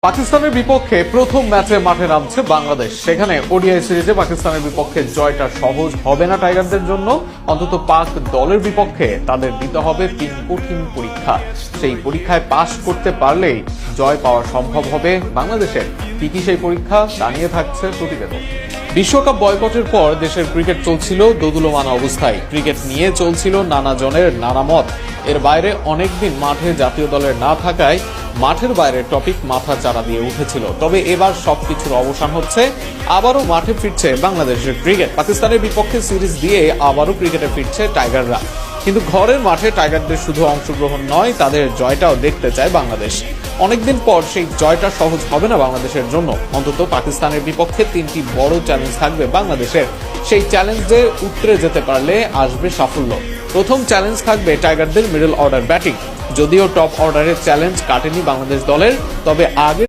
পাকিস্তানের বিপক্ষে প্রথম ম্যাচে মাঠে নামছে বাংলাদেশ। সেখানে ওডিআই সিরিজে পাকিস্তানের বিপক্ষে জয়টা সহজ হবে না টাইগারদের জন্য। অন্তত পাক দলের বিপক্ষে তাদের দিতে হবে 3 কঠিন পরীক্ষা। সেই পরীক্ষায় পাশ করতে পারলেই জয় পাওয়া সম্ভব হবে বাংলাদেশের। কি সেই পরীক্ষা তা নিয়ে থাকছে প্রতিবেদন। বিশ্বকাপ বয়কটের পর দেশের ক্রিকেট চলছিল দোদুল্যমান অবস্থায়। ক্রিকেট নিয়ে চলছিল নানা জনের নানা মত। এর বাইরে অনেকদিন মাঠে জাতীয় দলের না থাকায় মাঠের বাইরে টপিক মাথা চাড়া দিয়ে উঠেছিল। তবে এবার সবকিছুর অবসান হচ্ছে, আবারও মাঠে ফিরছে বাংলাদেশের ক্রিকেট। পাকিস্তানের বিপক্ষে সিরিজ দিয়ে আবারও ক্রিকেটে ফিরছে টাইগাররা। কিন্তু ঘরের মাঠে টাইগারদের শুধু অংশগ্রহণ নয়, তাদের জয়টাও দেখতে চায় বাংলাদেশ। অনেকদিন পর সেই জয়টা সহজ হবে না বাংলাদেশের জন্য। অন্তত পাকিস্তানের বিপক্ষে 3টি বড় চ্যালেঞ্জ থাকবে বাংলাদেশের। সেই চ্যালেঞ্জে উতরে যেতে পারলে আসবে সাফল্য। প্রথম চ্যালেঞ্জ থাকবে টাইগারদের মিডল অর্ডার ব্যাটিং। যদিও টপ অর্ডারের চ্যালেঞ্জ কাটেনি বাংলাদেশ দলের, তবে আগে